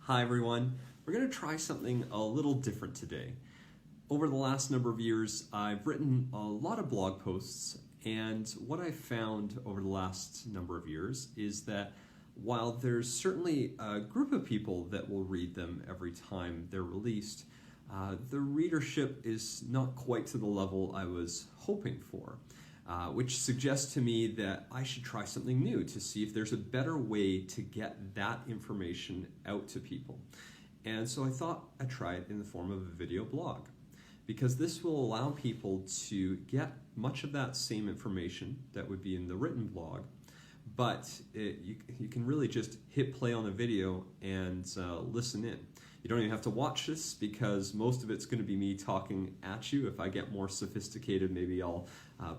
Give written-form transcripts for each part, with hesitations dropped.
Hi everyone. We're going to try something a little different today. Over the last number of years, I've written a lot of blog posts, and what I've found over the last number of years is that while there's certainly a group of people that will read them every time they're released, the readership is not quite to the level I was hoping for. Which suggests to me that I should try something new to see if there's a better way to get that information out to people. And so I thought I'd try it in the form of a video blog, because this will allow people to get much of that same information that would be in the written blog, but you can really just hit play on the video and listen in. You don't even have to watch this because most of it's going to be me talking at you. If I get more sophisticated, maybe I'll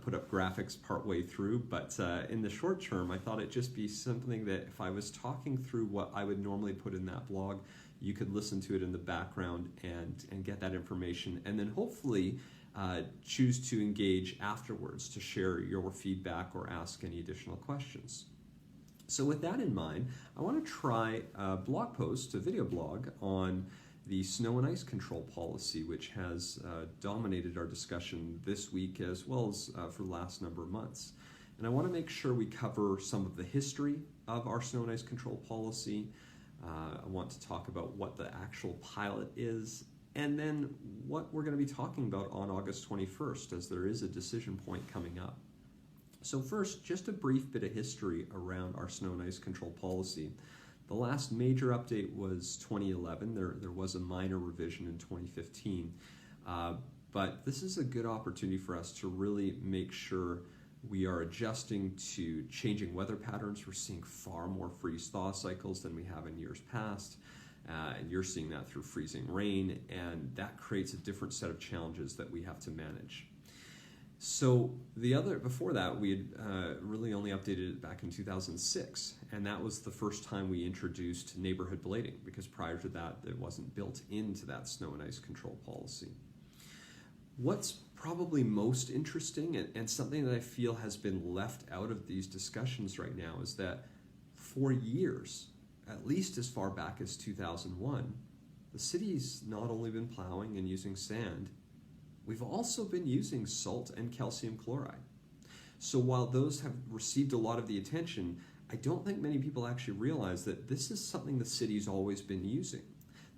put up graphics partway through. But in the short term, I thought it'd just be something that if I was talking through what I would normally put in that blog, you could listen to it in the background and get that information. And then hopefully choose to engage afterwards to share your feedback or ask any additional questions. So with that in mind, I want to try a blog post, a video blog, on the snow and ice control policy, which has dominated our discussion this week as well as for the last number of months. And I want to make sure we cover some of the history of our snow and ice control policy. I want to talk about what the actual pilot is, and then what we're going to be talking about on August 21st, as there is a decision point coming up. So first, just a brief bit of history around our snow and ice control policy. The last major update was 2011. There was a minor revision in 2015. But this is a good opportunity for us to really make sure we are adjusting to changing weather patterns. We're seeing far more freeze-thaw cycles than we have in years past. And you're seeing that through freezing rain, and that creates a different set of challenges that we have to manage. So before that, we had really only updated it back in 2006, and that was the first time we introduced neighborhood blading, because prior to that, it wasn't built into that snow and ice control policy. What's probably most interesting, and something that I feel has been left out of these discussions right now, is that for years, at least as far back as 2001, the city's not only been plowing and using sand, we've also been using salt and calcium chloride. So while those have received a lot of the attention, I don't think many people actually realize that this is something the city's always been using.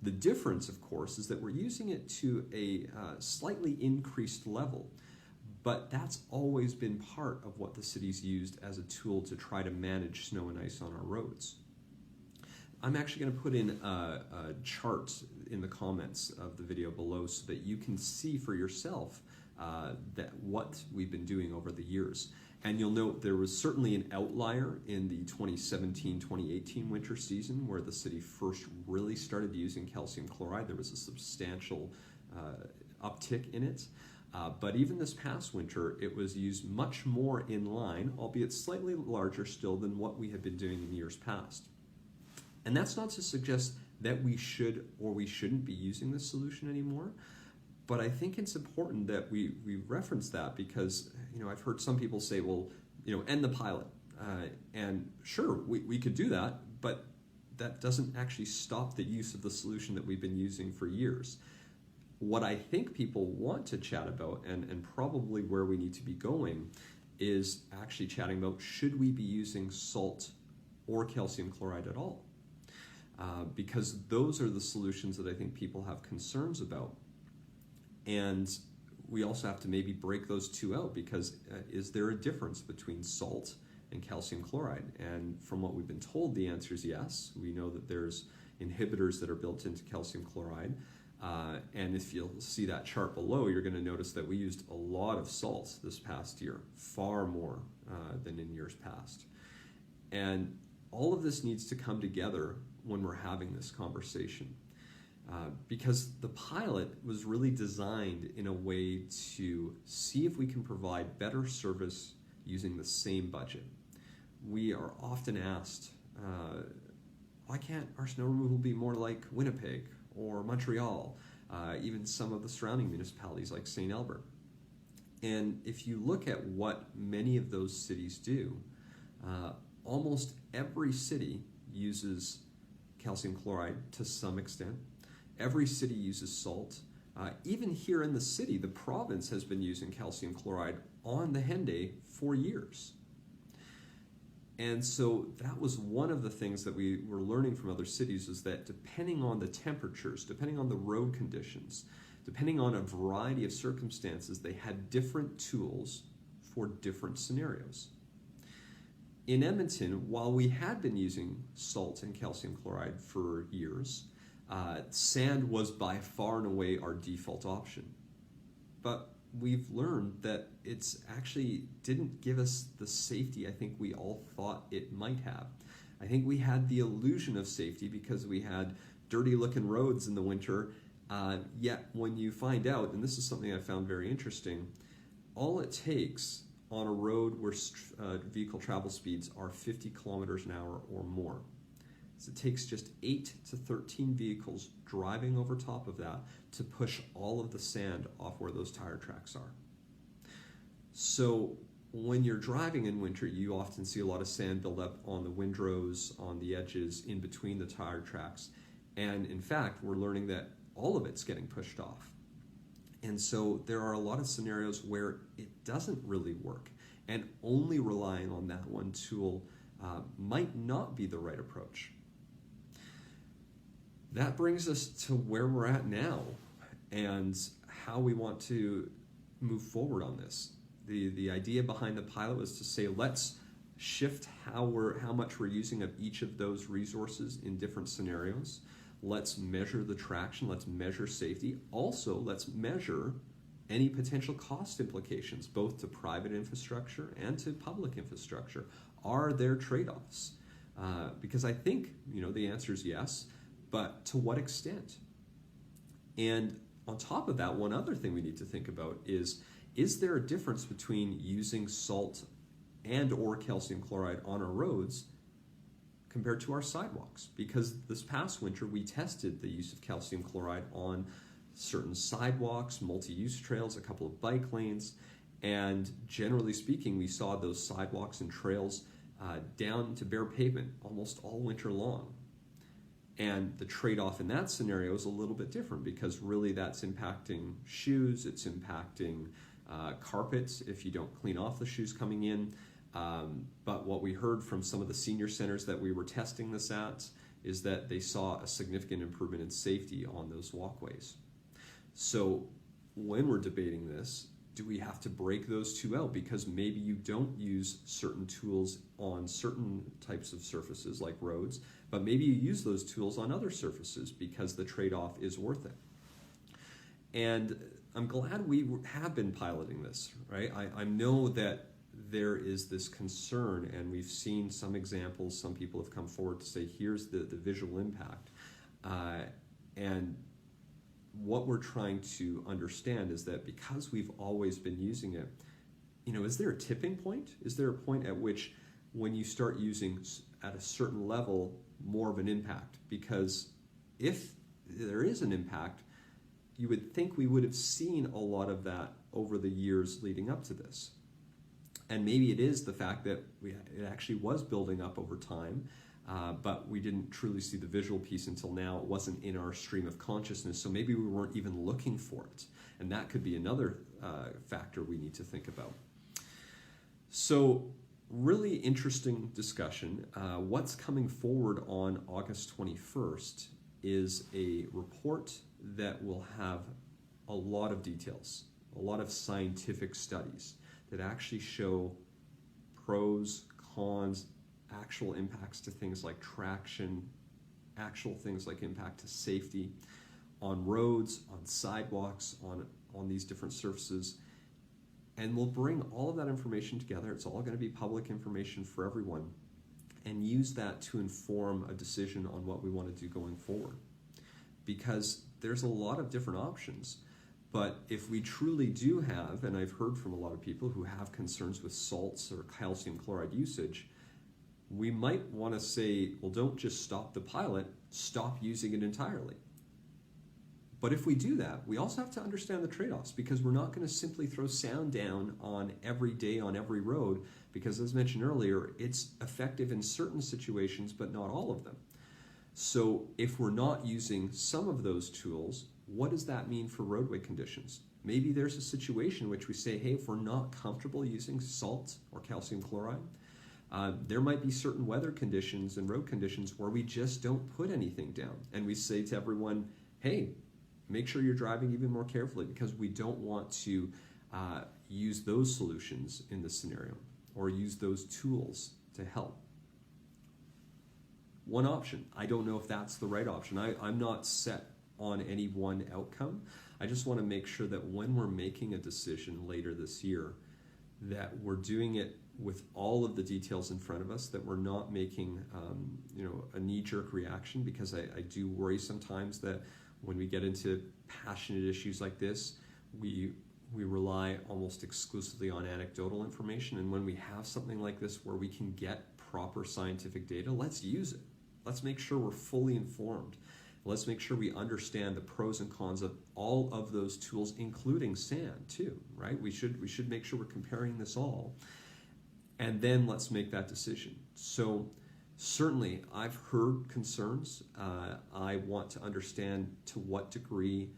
The difference, of course, is that we're using it to a slightly increased level, but that's always been part of what the city's used as a tool to try to manage snow and ice on our roads. I'm actually going to put in a chart in the comments of the video below so that you can see for yourself what we've been doing over the years. And you'll note there was certainly an outlier in the 2017-2018 winter season where the city first really started using calcium chloride. There was a substantial uptick in it. But even this past winter, it was used much more in line, albeit slightly larger still than what we had been doing in years past. And that's not to suggest that we should or we shouldn't be using this solution anymore, but I think it's important that we reference that, because I've heard some people say, well, end the pilot. And sure, we could do that, but that doesn't actually stop the use of the solution that we've been using for years. What I think people want to chat about, and probably where we need to be going, is actually chatting about, should we be using salt or calcium chloride at all? Because those are the solutions that I think people have concerns about. And we also have to maybe break those two out, because is there a difference between salt and calcium chloride? And from what we've been told, the answer is yes. We know that there's inhibitors that are built into calcium chloride. And if you'll see that chart below, you're going to notice that we used a lot of salt this past year, far more than in years past. And all of this needs to come together when we're having this conversation, because the pilot was really designed in a way to see if we can provide better service using the same budget. We are often asked, why can't our snow removal be more like Winnipeg or Montreal, even some of the surrounding municipalities like St. Albert? And if you look at what many of those cities do, almost every city uses calcium chloride to some extent. Every city uses salt. Even here in the city, the province has been using calcium chloride on the Henday for years. And so that was one of the things that we were learning from other cities, is that depending on the temperatures, depending on the road conditions, depending on a variety of circumstances, they had different tools for different scenarios. In Edmonton, while we had been using salt and calcium chloride for years, sand was by far and away our default option. But we've learned that it's actually didn't give us the safety I think we all thought it might have. I think we had the illusion of safety because we had dirty looking roads in the winter, yet when you find out, and this is something I found very interesting, all it takes on a road where vehicle travel speeds are 50 kilometers an hour or more, it takes just 8 to 13 vehicles driving over top of that to push all of the sand off where those tire tracks are. So when you're driving in winter, you often see a lot of sand build up on the windrows, on the edges, in between the tire tracks. And in fact, we're learning that all of it's getting pushed off. And so there are a lot of scenarios where it doesn't really work, and only relying on that one tool might not be the right approach. That brings us to where we're at now and how we want to move forward on this. The idea behind the pilot was to say, let's shift how much we're using of each of those resources in different scenarios. Let's measure the traction, let's measure safety. Also, let's measure any potential cost implications, both to private infrastructure and to public infrastructure. Are there trade-offs? Because I think, the answer is yes, but to what extent? And on top of that, one other thing we need to think about is there a difference between using salt and or calcium chloride on our roads compared to our sidewalks? Because this past winter, we tested the use of calcium chloride on certain sidewalks, multi-use trails, a couple of bike lanes, and generally speaking, we saw those sidewalks and trails down to bare pavement almost all winter long. And the trade-off in that scenario is a little bit different, because really that's impacting shoes, it's impacting carpets if you don't clean off the shoes coming in. But what we heard from some of the senior centers that we were testing this at is that they saw a significant improvement in safety on those walkways. So when we're debating this, do we have to break those two out? Because maybe you don't use certain tools on certain types of surfaces like roads, but maybe you use those tools on other surfaces because the trade-off is worth it. And I'm glad we have been piloting this, right? I know that there is this concern, and we've seen some examples. Some people have come forward to say, here's the visual impact. And what we're trying to understand is that because we've always been using it, is there a tipping point? Is there a point at which when you start using at a certain level more of an impact? Because if there is an impact, you would think we would have seen a lot of that over the years leading up to this. And maybe it is the fact that it actually was building up over time, but we didn't truly see the visual piece until now. It wasn't in our stream of consciousness, so maybe we weren't even looking for it. And that could be another factor we need to think about. So really interesting discussion. What's coming forward on August 21st is a report that will have a lot of details, a lot of scientific studies that actually show pros, cons, actual impacts to things like traction, actual things like impact to safety on roads, on sidewalks, on these different surfaces. And we'll bring all of that information together. It's all going to be public information for everyone, and use that to inform a decision on what we want to do going forward. Because there's a lot of different options. But if we truly do have, and I've heard from a lot of people who have concerns with salts or calcium chloride usage, we might want to say, well, don't just stop the pilot, stop using it entirely. But if we do that, we also have to understand the trade-offs, because we're not going to simply throw sound down on every day on every road, because as mentioned earlier, it's effective in certain situations, but not all of them. So if we're not using some of those tools, what does that mean for roadway conditions? Maybe there's a situation in which we say, hey, if we're not comfortable using salt or calcium chloride, there might be certain weather conditions and road conditions where we just don't put anything down. And we say to everyone, hey, make sure you're driving even more carefully, because we don't want to use those solutions in this scenario or use those tools to help. One option. I don't know if that's the right option. I'm not set on any one outcome. I just want to make sure that when we're making a decision later this year, that we're doing it with all of the details in front of us, that we're not making a knee-jerk reaction, because I do worry sometimes that when we get into passionate issues like this, we rely almost exclusively on anecdotal information. And when we have something like this where we can get proper scientific data, let's use it. Let's make sure we're fully informed. Let's make sure we understand the pros and cons of all of those tools, including sand too, right? We should make sure we're comparing this all. And then let's make that decision. So certainly I've heard concerns. I want to understand to what degree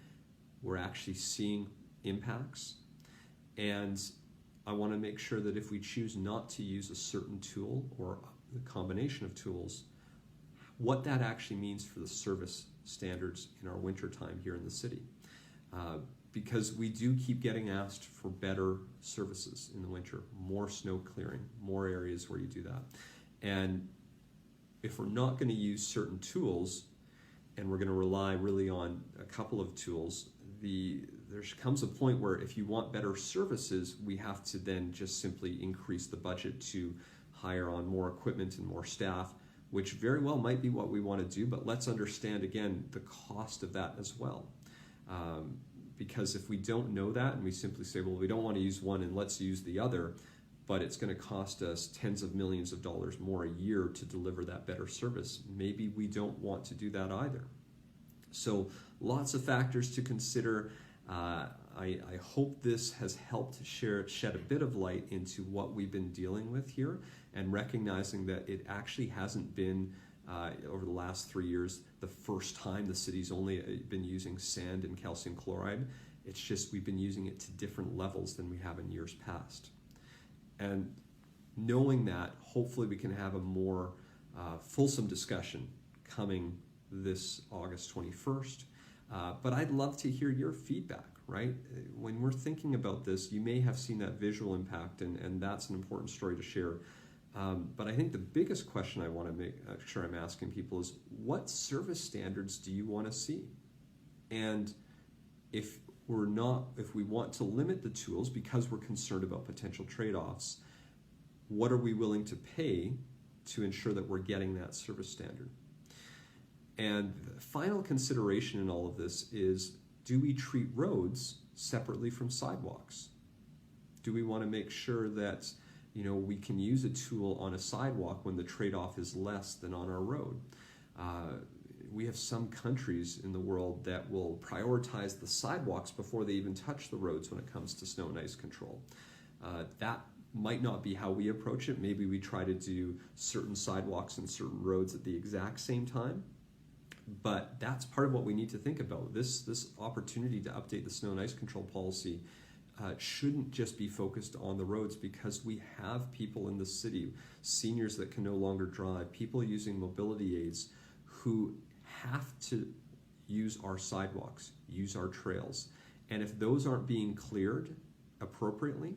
we're actually seeing impacts. And I want to make sure that if we choose not to use a certain tool or a combination of tools, what that actually means for the service standards in our winter time here in the city. Because we do keep getting asked for better services in the winter, more snow clearing, more areas where you do that. And if we're not going to use certain tools and we're going to rely really on a couple of tools, there comes a point where if you want better services, we have to then just simply increase the budget to hire on more equipment and more staff, which very well might be what we want to do, but let's understand again the cost of that as well. Because if we don't know that and we simply say, well, we don't want to use one and let's use the other, but it's going to cost us tens of millions of dollars more a year to deliver that better service, maybe we don't want to do that either. So lots of factors to consider. I hope this has helped shed a bit of light into what we've been dealing with here, and recognizing that it actually hasn't been, over the last 3 years, the first time the city's only been using sand and calcium chloride. It's just we've been using it to different levels than we have in years past. And knowing that, hopefully we can have a more fulsome discussion coming this August 21st. But I'd love to hear your feedback, right? When we're thinking about this, you may have seen that visual impact, and that's an important story to share. But I think the biggest question I want to make sure I'm asking people is, what service standards do you want to see? And if we want to limit the tools because we're concerned about potential trade-offs, what are we willing to pay to ensure that we're getting that service standard? And the final consideration in all of this is, do we treat roads separately from sidewalks? Do we want to make sure that we can use a tool on a sidewalk when the trade-off is less than on our road? We have some countries in the world that will prioritize the sidewalks before they even touch the roads when it comes to snow and ice control. That might not be how we approach it. Maybe we try to do certain sidewalks and certain roads at the exact same time. But that's part of what we need to think about. This opportunity to update the snow and ice control policy shouldn't just be focused on the roads, because we have people in the city, seniors that can no longer drive, people using mobility aids who have to use our sidewalks, use our trails. And if those aren't being cleared appropriately,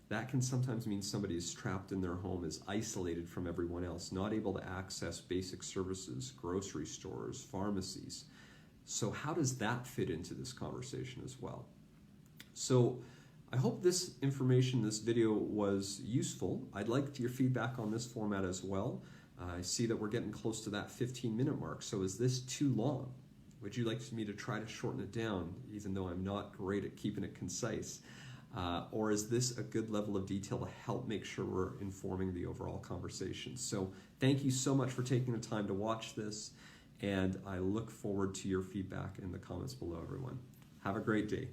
that can sometimes mean somebody is trapped in their home, is isolated from everyone else, not able to access basic services, grocery stores, pharmacies. So how does that fit into this conversation as well? So I hope this information, this video was useful. I'd like your feedback on this format as well. I see that we're getting close to that 15-minute mark. So is this too long? Would you like me to try to shorten it down, even though I'm not great at keeping it concise? Or is this a good level of detail to help make sure we're informing the overall conversation? So thank you so much for taking the time to watch this, and I look forward to your feedback in the comments below, everyone. Have a great day.